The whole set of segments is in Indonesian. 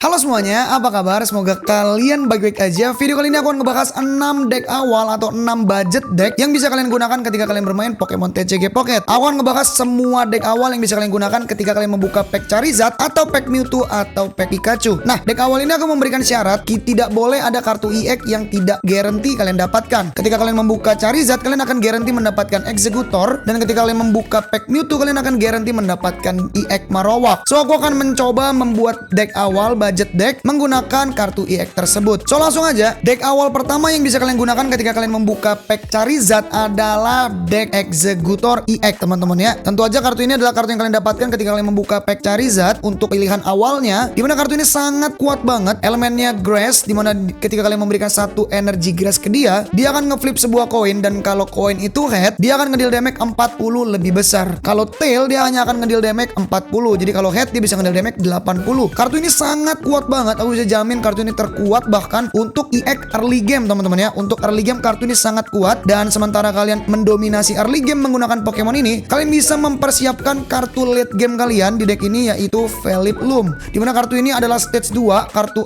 Halo semuanya, apa kabar? Semoga kalian baik-baik aja. Video kali ini aku akan ngebahas 6 deck awal atau 6 budget deck yang bisa kalian gunakan ketika kalian bermain Pokemon TCG Pocket. Aku akan ngebahas semua deck awal yang bisa kalian gunakan ketika kalian membuka pack Charizard atau pack Mewtwo atau pack Pikachu. Nah, deck awal ini aku memberikan syarat tidak boleh ada kartu EX yang tidak guarantee kalian dapatkan. Ketika kalian membuka Charizard, kalian akan guarantee mendapatkan Exeggutor, dan ketika kalian membuka pack Mewtwo, kalian akan guarantee mendapatkan EX Marowak. So, aku akan mencoba membuat deck awal budget deck menggunakan kartu EX tersebut. So langsung aja, deck awal pertama yang bisa kalian gunakan ketika kalian membuka pack Charizard adalah deck Exeggutor EX, teman-teman ya. Tentu aja kartu ini adalah kartu yang kalian dapatkan ketika kalian membuka pack Charizard untuk pilihan awalnya, dimana kartu ini sangat kuat banget. Elemennya Grass, dimana ketika kalian memberikan satu energi Grass ke dia akan ngeflip sebuah koin, dan kalau koin itu head, dia akan ngedil damage 40 lebih besar. Kalau tail, dia hanya akan ngedil damage 40. Jadi kalau head, dia bisa ngedil damage 80. Kartu ini sangat kuat banget. Aku bisa jamin kartu ini terkuat bahkan untuk EX early game, teman-teman ya. Untuk early game kartu ini sangat kuat, dan sementara kalian mendominasi early game menggunakan Pokemon ini, kalian bisa mempersiapkan kartu late game kalian di deck ini, yaitu Vileplume. Dimana kartu ini adalah stage 2, kartu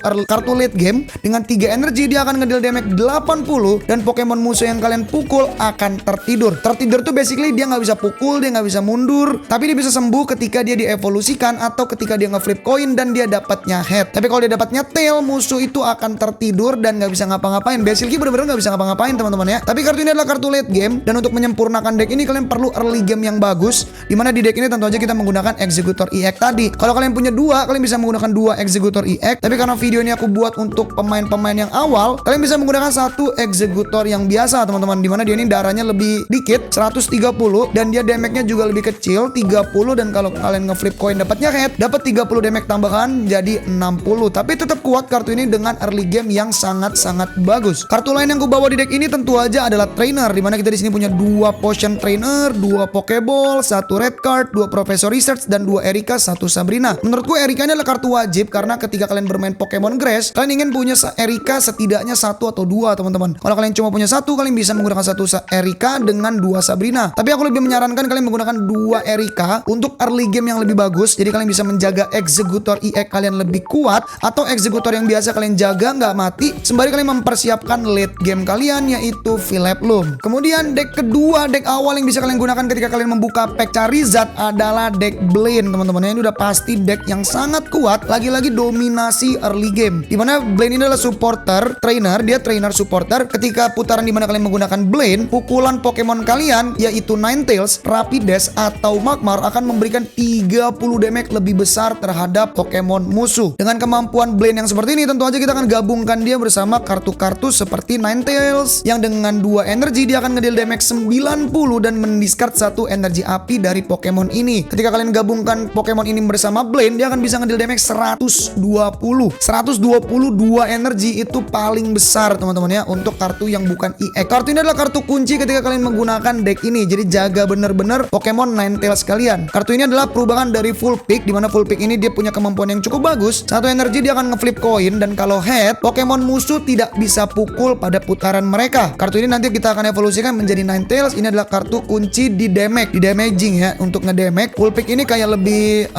late game dengan 3 energi. Dia akan ngedil damage 80, dan Pokemon musuh yang kalian pukul akan tertidur. Tertidur tuh basically dia nggak bisa pukul, dia nggak bisa mundur, tapi dia bisa sembuh ketika dia dievolusikan atau ketika dia ngeflip koin dan dia dapatnya head. Tapi kalau dia dapatnya tail, musuh itu akan tertidur dan nggak bisa ngapa-ngapain. Basically bener-bener nggak bisa ngapa-ngapain, teman-teman ya. Tapi kartu ini adalah kartu late game, dan untuk menyempurnakan deck ini kalian perlu early game yang bagus, dimana di deck ini tentu aja kita menggunakan Exeggutor EX tadi. Kalau kalian punya dua, kalian bisa menggunakan 2 Exeggutor EX, tapi karena video ini aku buat untuk pemain-pemain yang awal, kalian bisa menggunakan 1 Exeggutor yang biasa, teman-teman, dimana dia ini darahnya lebih dikit, 130, dan dia damage-nya juga lebih kecil, 30, dan kalau kalian ngeflip coin dapatnya head, dapat 30 damage tambahan jadi 60. Tapi tetap kuat kartu ini dengan early game yang sangat-sangat bagus. Kartu lain yang gue bawa di deck ini tentu aja adalah trainer, dimana kita di sini punya 2 potion trainer, 2 pokeball, 1 red card, 2 professor research, dan 2 Erika, 1 Sabrina. Menurutku Erika ini adalah kartu wajib, karena ketika kalian bermain Pokemon Grass, kalian ingin punya Erika setidaknya 1 atau 2, teman-teman. Kalau kalian cuma punya 1, kalian bisa menggunakan 1 Erika dengan 2 Sabrina. Tapi aku lebih menyarankan kalian menggunakan 2 Erika untuk early game yang lebih bagus. Jadi kalian bisa menjaga Exeggutor EX kalian lebih kuat, atau Exeggutor yang biasa kalian jaga nggak mati, sembari kalian mempersiapkan late game kalian, yaitu Vileplume. Kemudian deck kedua, deck awal yang bisa kalian gunakan ketika kalian membuka pack Charizard adalah deck Blaine, teman-teman. Ini udah pasti deck yang sangat kuat, lagi-lagi dominasi early game. Dimana Blaine ini adalah supporter trainer, dia trainer supporter. Ketika putaran dimana kalian menggunakan Blaine, pukulan Pokemon kalian yaitu Ninetales, Rapidash, atau Magmar akan memberikan 30 damage lebih besar terhadap Pokemon musuh. Dengan kemampuan Blaine yang seperti ini, tentu aja kita akan gabungkan dia bersama kartu-kartu seperti Ninetales yang dengan 2 energi dia akan ngedil damage 90 dan mendiscard 1 energi api dari Pokemon ini. Ketika kalian gabungkan Pokemon ini bersama Blaine, dia akan bisa ngedil damage 120. 122 energi itu paling besar, teman-teman ya, untuk kartu yang bukan EX. Kartu ini adalah kartu kunci ketika kalian menggunakan deck ini. Jadi jaga bener-bener Pokemon Ninetales kalian. Kartu ini adalah perubahan dari Full Pick, dimana Full Pick ini dia punya kemampuan yang cukup bagus. 1 energi dia akan ngeflip koin, dan kalau head, Pokemon musuh tidak bisa pukul pada putaran mereka. Kartu ini nanti kita akan evolusikan menjadi Ninetales. Ini adalah kartu kunci di damage, di damaging ya, untuk ngedamage. Full Pick ini kayak lebih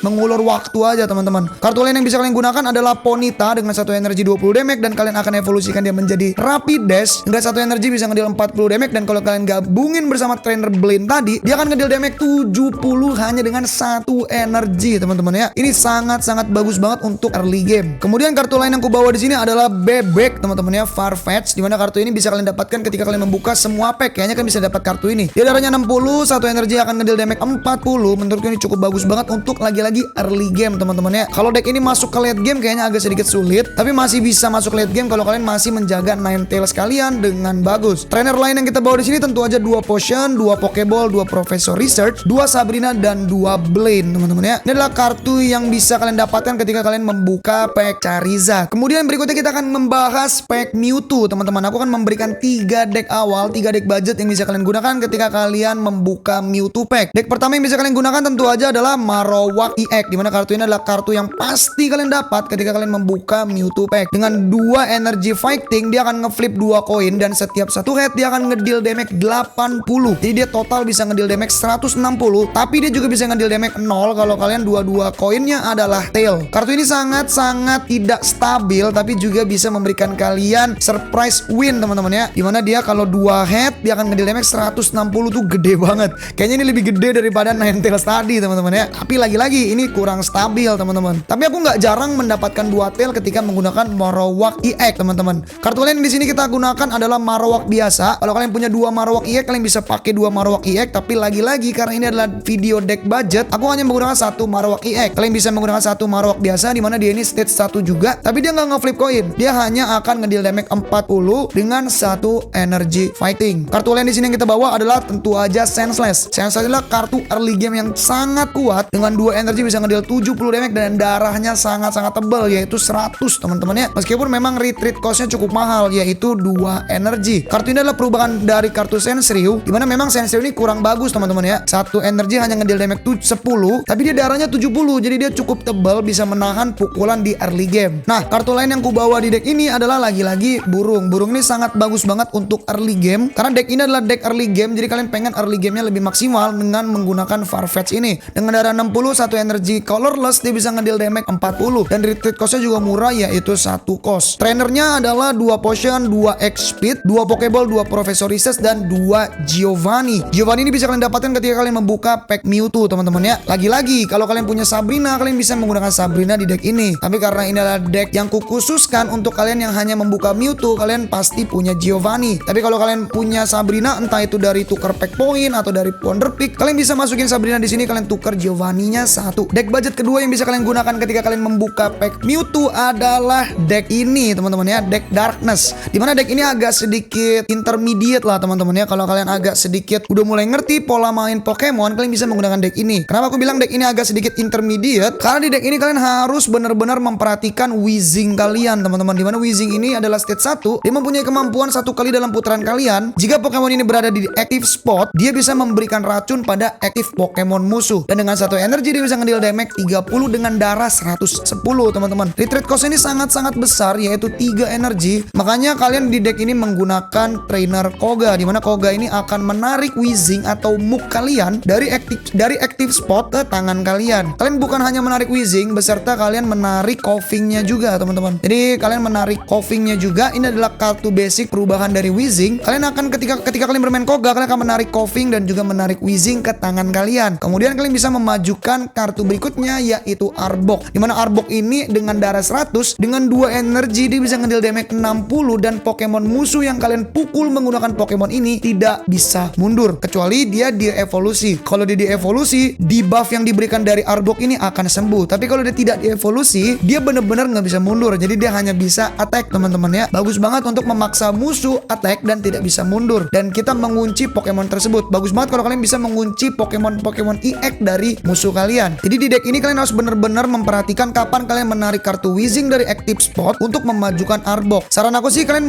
mengulur waktu aja, teman-teman. Kartu lain yang bisa kalian gunakan adalah Ponyta dengan 1 energi 20 damage, dan kalian akan evolusikan dia menjadi Rapidash dengan 1 energi bisa ngedil 40 damage, dan kalau kalian gabungin bersama trainer Blaine tadi, dia akan ngedil damage 70 hanya dengan 1 energi, teman-teman ya. Ini sangat-sangat bagus banget untuk early game. Kemudian kartu lain yang aku bawa di sini adalah Bebek, teman-teman ya, Farfetch, dimana kartu ini bisa kalian dapatkan ketika kalian membuka semua pack. Kayaknya kan bisa dapat kartu ini. Dia darahnya 60, 1 energi akan ngedil damage 40. Menurutku ini cukup bagus banget untuk lagi-lagi early game, teman-teman ya. Kalau deck ini masuk ke late game kayaknya agak sedikit sulit, tapi masih bisa masuk late game kalau kalian masih menjaga Ninetales kalian dengan bagus. Trainer lain yang kita bawa di sini tentu aja 2 potion, 2 pokeball, 2 professor research, 2 Sabrina, dan 2 Blaine, teman-teman ya. Ini adalah kartu yang bisa kalian dapatkan ketika kalian membuka pack Charizard. Kemudian berikutnya kita akan membahas pack Mewtwo, teman-teman. Aku akan memberikan 3 deck awal, 3 deck budget yang bisa kalian gunakan ketika kalian membuka Mewtwo pack. Deck pertama yang bisa kalian gunakan tentu aja adalah Marowak EX, dimana kartu ini adalah kartu yang pasti kalian dapat ketika kalian membuka Mewtwo pack. Dengan 2 energy fighting, dia akan ngeflip 2 koin, dan setiap 1 head dia akan ngedil damage 80. Jadi dia total bisa ngedil damage 160, tapi dia juga bisa ngedil damage 0 kalau kalian dua-dua koinnya adalah tail. Kartu ini sangat sangat-sangat tidak stabil, tapi juga bisa memberikan kalian surprise win teman-teman ya. Dimana dia kalau 2 head dia akan ngedeal damage 160 tuh gede banget. Kayaknya ini lebih gede daripada Ninetales tadi teman-teman ya. Tapi lagi-lagi ini kurang stabil teman-teman. Tapi aku nggak jarang mendapatkan 2 tail ketika menggunakan Marowak EX teman-teman. Kartu lain di sini kita gunakan adalah Marowak biasa. Kalau kalian punya 2 Marowak EX, kalian bisa pakai 2 Marowak EX. Tapi lagi-lagi karena ini adalah video deck budget, aku hanya menggunakan 1 Marowak EX. Kalian bisa menggunakan 1 Marowak biasa, dimana dia ini stage 1 juga, tapi dia nggak nge-flip koin. Dia hanya akan ngedeal damage 40 dengan 1 energy fighting. Kartu lain di sini yang kita bawa adalah tentu aja Senseless. Senseless adalah kartu early game yang sangat kuat. Dengan 2 energy bisa ngedeal 70 damage dan darahnya sangat-sangat tebal, yaitu 100 teman-teman ya. Meskipun memang retreat costnya cukup mahal, yaitu 2 energy. Kartu ini adalah perubahan dari kartu Sensryu, dimana memang Sensryu ini kurang bagus teman-teman ya. 1 energy hanya ngedeal damage 10, tapi dia darahnya 70, jadi dia cukup tebal, bisa menahan pukulan di early game. Nah, kartu lain yang kubawa di deck ini adalah lagi-lagi burung. Burung ini sangat bagus banget untuk early game, karena deck ini adalah deck early game, jadi kalian pengen early gamenya lebih maksimal dengan menggunakan Farfetch ini. Dengan darah 60, 1 energy colorless, dia bisa ngedeal damage 40, dan retreat costnya juga murah, yaitu 1 cost. Trainernya adalah 2 potion, 2 X speed, 2 pokeball, 2 professor Recess, dan 2 Giovanni. Giovanni ini bisa kalian dapatkan ketika kalian membuka pack Mewtwo teman-teman ya. Lagi-lagi kalau kalian punya Sabrina, kalian bisa menggunakan Sabrina di deck ini. Tapi karena ini adalah deck yang kukhususkan untuk kalian yang hanya membuka Mewtwo, kalian pasti punya Giovanni. Tapi kalau kalian punya Sabrina, entah itu dari tukar pack point atau dari Wonder Pick, kalian bisa masukin Sabrina di sini, kalian tukar Giovanni-nya 1. Deck budget kedua yang bisa kalian gunakan ketika kalian membuka pack Mewtwo adalah deck ini teman-teman ya, deck Darkness. Dimana deck ini agak sedikit intermediate lah teman-teman ya. Kalau kalian agak sedikit udah mulai ngerti pola main Pokemon, kalian bisa menggunakan deck ini. Kenapa aku bilang deck ini agak sedikit intermediate? Karena di deck ini kalian harus benar-benar memperhatikan Weezing kalian teman-teman. Dimana Weezing ini adalah stage 1, dia mempunyai kemampuan 1 kali dalam putaran kalian. Jika Pokemon ini berada di active spot, dia bisa memberikan racun pada active Pokemon musuh. Dan dengan 1 energi dia bisa ngedeal damage 30 dengan darah 110 teman-teman. Retreat cost ini sangat-sangat besar, yaitu 3 energi. Makanya kalian di deck ini menggunakan trainer Koga, dimana Koga ini akan menarik Weezing atau Muk kalian dari active spot ke tangan kalian. Kalian bukan hanya menarik Weezing, beserta kalian menarik Koffingnya juga teman-teman. Jadi kalian menarik Koffingnya juga. Ini adalah kartu basic perubahan dari Weezing. Kalian akan ketika kalian bermain Koga, kalian akan menarik Koffing dan juga menarik Weezing ke tangan kalian. Kemudian kalian bisa memajukan kartu berikutnya, yaitu Arbok. Dimana Arbok ini dengan darah 100, dengan 2 energi dia bisa ngedeal damage 60, dan Pokemon musuh yang kalian pukul menggunakan Pokemon ini tidak bisa mundur kecuali dia dievolusi. Kalau dia dievolusi, debuff yang diberikan dari Arbok ini akan sembuh. Tapi kalau dia tidak dievolusi, dia benar-benar nggak bisa mundur. Jadi dia hanya bisa attack teman-teman ya. Bagus banget untuk memaksa musuh attack dan tidak bisa mundur. Dan kita mengunci Pokemon tersebut. Bagus banget kalau kalian bisa mengunci Pokemon EX dari musuh kalian. Jadi di deck ini kalian harus benar-benar memperhatikan kapan kalian menarik kartu Weezing dari active spot untuk memajukan Arbok. Saran aku sih kalian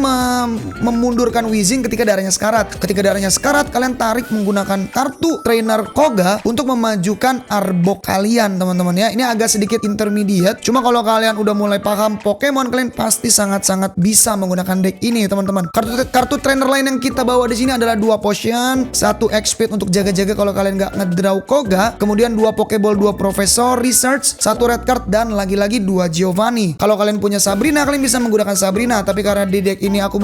memundurkan Weezing ketika darahnya sekarat. Ketika darahnya sekarat, kalian tarik menggunakan kartu trainer Koga untuk memajukan Arbok kalian teman-teman ya. Ini agak sedikit intermediate, cuma kalau kalian udah mulai paham Pokemon, kalian pasti sangat-sangat bisa menggunakan deck ini teman-teman. Kartu trainer lain yang kita bawa di sini adalah 2 potion, 1 X speed untuk jaga-jaga kalau kalian nggak ngedraw Koga, kemudian 2 pokeball, 2 professor research, 1 red card, dan lagi-lagi 2 Giovanni. Kalau kalian punya Sabrina, kalian bisa menggunakan Sabrina. Tapi karena di deck ini aku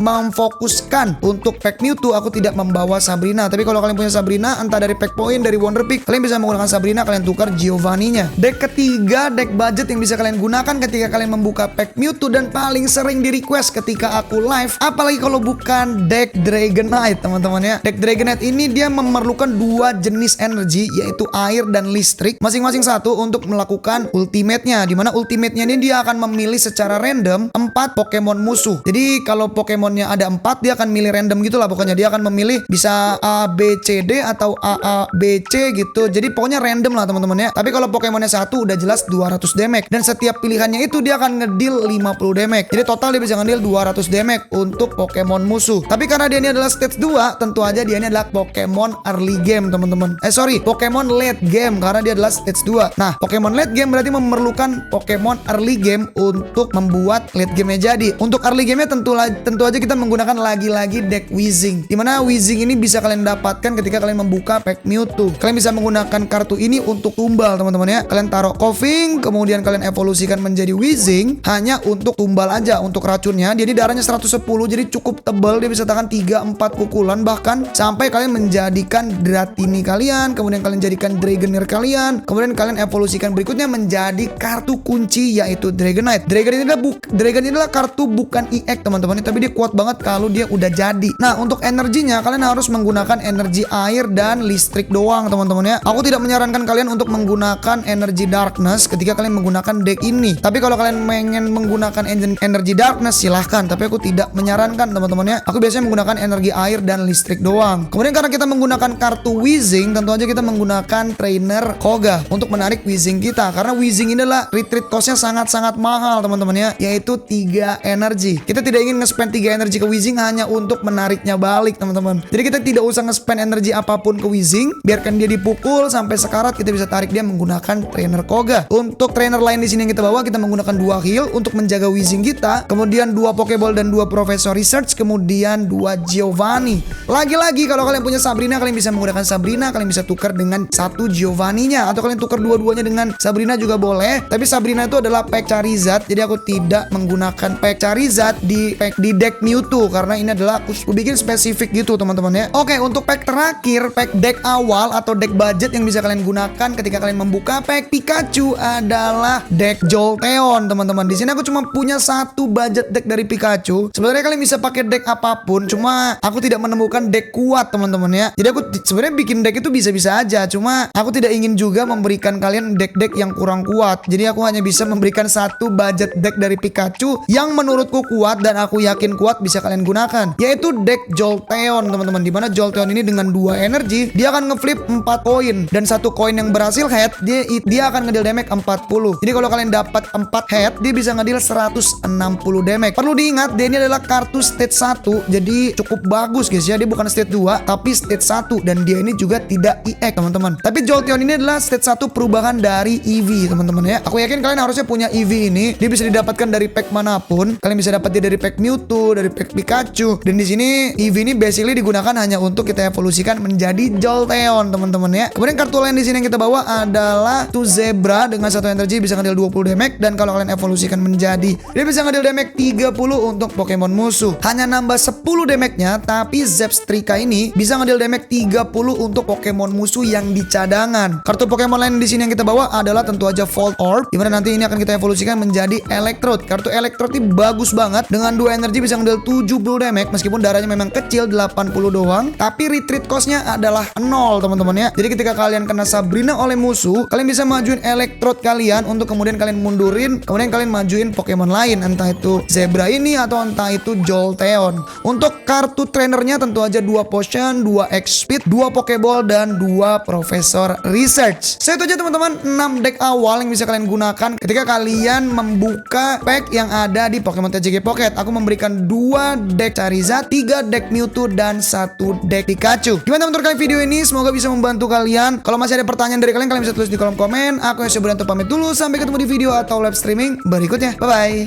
memfokuskan untuk pack Mewtwo, aku tidak membawa Sabrina. Tapi kalau kalian punya Sabrina, entah dari pack point, dari Wonder Pick, kalian bisa menggunakan Sabrina, kalian tukar Giovanni-nya. Deck ketiga, deck budget yang bisa kalian gunakan ketika kalian membuka pack Mewtwo dan paling sering di request ketika aku live, apalagi kalau bukan deck Dragonite teman-teman ya. Deck Dragonite ini dia memerlukan 2 jenis energi, yaitu air dan listrik, masing-masing 1 untuk melakukan ultimate-nya. Dimana ultimate-nya ini dia akan memilih secara random 4 Pokemon musuh. Jadi kalau Pokemonnya ada 4, dia akan milih random gitu lah pokoknya. Dia akan memilih bisa A, B, C, D atau A, A, B, C gitu. Jadi pokoknya random lah teman-teman ya. Tapi kalau Pokemonnya 1 udah jelas 200 damage. Dan setiap pilihannya itu dia akan ngedeal 50 damage. Jadi total dia bisa ngedeal 200 damage untuk Pokemon musuh. Tapi karena dia ini adalah stage 2, tentu aja dia ini adalah Pokemon early game teman-teman. Pokemon late game karena dia adalah stage 2. Nah, Pokemon late game berarti memerlukan Pokemon early game untuk membuat late game-nya jadi. Untuk early game-nya tentu aja kita menggunakan lagi-lagi deck Weezing. Dimana Weezing ini bisa kalian dapatkan ketika kalian membuka pack Mewtwo. Kalian bisa menggunakan kartu ini untuk tumbal teman-teman ya. Kalian taruh Koffing, kemudian kalian evolusikan menjadi Weezing hanya untuk tumbal aja untuk racunnya. Jadi darahnya 110, jadi cukup tebal, dia bisa tahan 3-4 pukulan bahkan sampai kalian menjadikan Dratini kalian, kemudian kalian jadikan Dragonair kalian, kemudian kalian evolusikan berikutnya menjadi kartu kunci yaitu Dragonite. Dragon ini adalah kartu bukan EX teman-teman, tapi dia kuat banget kalau dia udah jadi. Nah, untuk energinya kalian harus menggunakan energi air dan listrik doang teman-teman ya. Aku tidak menyarankan kalian untuk menggunakan energi darkness ketika kalian menggunakan deck ini. Tapi kalau kalian pengen menggunakan energi darkness silahkan, tapi aku tidak menyarankan teman-teman ya. Aku biasanya menggunakan energi air dan listrik doang. Kemudian karena kita menggunakan kartu Weezing, tentu aja kita menggunakan trainer Koga untuk menarik Weezing kita, karena Weezing ini adalah retreat cost-nya sangat-sangat mahal teman-teman ya, yaitu 3 energi. Kita tidak ingin nge-spend 3 energi ke Weezing hanya untuk menariknya balik teman-teman. Jadi kita tidak usah nge-spend energi apapun ke Weezing, biarkan dia dipukul sampai sekarat, kita bisa tarik dia menggunakan trainer Koga. Untuk trainer lain di sini yang kita bawa, kita menggunakan 2 heal untuk menjaga Weezing kita, kemudian 2 Pokeball dan 2 Professor Research, kemudian 2 Giovanni. Lagi-lagi kalau kalian punya Sabrina, kalian bisa menggunakan Sabrina, kalian bisa tukar dengan 1 Giovanni-nya, atau kalian tukar dua-duanya dengan Sabrina juga boleh. Tapi Sabrina itu adalah pack Charizard, jadi aku tidak menggunakan pack Charizard di deck Mewtwo karena ini adalah aku bikin spesifik gitu teman-teman ya. Oke, untuk pack terakhir, pack deck awal atau deck budget yang bisa kalian gunakan ketika kalian membuka pack Pikachu adalah deck Jolteon teman-teman. Di sini aku cuma punya 1 budget deck dari Pikachu. Sebenarnya kalian bisa pakai deck apapun, cuma aku tidak menemukan deck kuat teman-teman ya. Jadi aku sebenarnya bikin deck itu bisa-bisa aja, cuma aku tidak ingin juga memberikan kalian deck-deck yang kurang kuat. Jadi aku hanya bisa memberikan 1 budget deck dari Pikachu yang menurutku kuat dan aku yakin kuat bisa kalian gunakan, yaitu deck Jolteon teman-teman. Dimana Jolteon ini dengan 2 energi dia akan ngeflip 4 koin, dan 1 koin yang berhasil head dia akan ngedeal damage 40. Jadi kalau kalian dapat 4 head, dia bisa ngedeal 160 damage. Perlu diingat dia ini adalah kartu stage 1, jadi cukup bagus guys ya. Dia bukan stage 2 tapi stage 1, dan dia ini juga tidak EX teman-teman. Tapi Jolteon ini adalah stage 1 perubahan dari Eevee teman-teman ya. Aku yakin kalian harusnya punya Eevee ini. Dia bisa didapatkan dari pack manapun. Kalian bisa dapat dia dari pack Mewtwo, dari pack Pikachu. Dan di sini Eevee ini basically digunakan hanya untuk kita evolusikan menjadi Jolteon teman-teman ya. Kemudian kartu lain di sini yang kita bawa adalah tuh Zebra dengan 1 energi bisa ngedeal 20 damage, dan kalau kalian evolusikan menjadi dia bisa ngedeal damage 30 untuk Pokemon musuh. Hanya nambah 10 damage-nya, tapi Zebstrika ini bisa ngedeal damage 30 untuk Pokemon musuh yang di cadangan. Kartu Pokemon lain di sini yang kita bawa adalah tentu aja Volt Orb, dimana nanti ini akan kita evolusikan menjadi Electrode. Kartu Electrode ini bagus banget, dengan 2 energi bisa ngedeal 70 damage, meskipun darahnya memang kecil 80 doang, tapi retreat cost-nya adalah 0 teman-teman ya. Jadi ketika kalian kena Sabrina oleh musuh, kalian bisa majuin Electrode kalian untuk kemudian kalian mundurin, kemudian kalian majuin Pokemon lain, entah itu Zebra ini atau entah itu Jolteon. Untuk kartu trainernya tentu aja 2 Potion, 2 X-Speed, 2 Pokeball, dan 2 Professor Research. So itu aja teman-teman 6 deck awal yang bisa kalian gunakan ketika kalian membuka pack yang ada di Pokemon TCG Pocket. Aku memberikan 2 deck Charizard, 3 deck Mewtwo, dan 1 deck Pikachu. Gimana menurut kalian video ini? Semoga bisa membantu kalian. Kalau masih ada pertanyaan dari kalian, kalian bisa tulis di kolom komen. Aku Yosef Buranto pamit dulu. Sampai ketemu di video atau live streaming berikutnya. Bye-bye.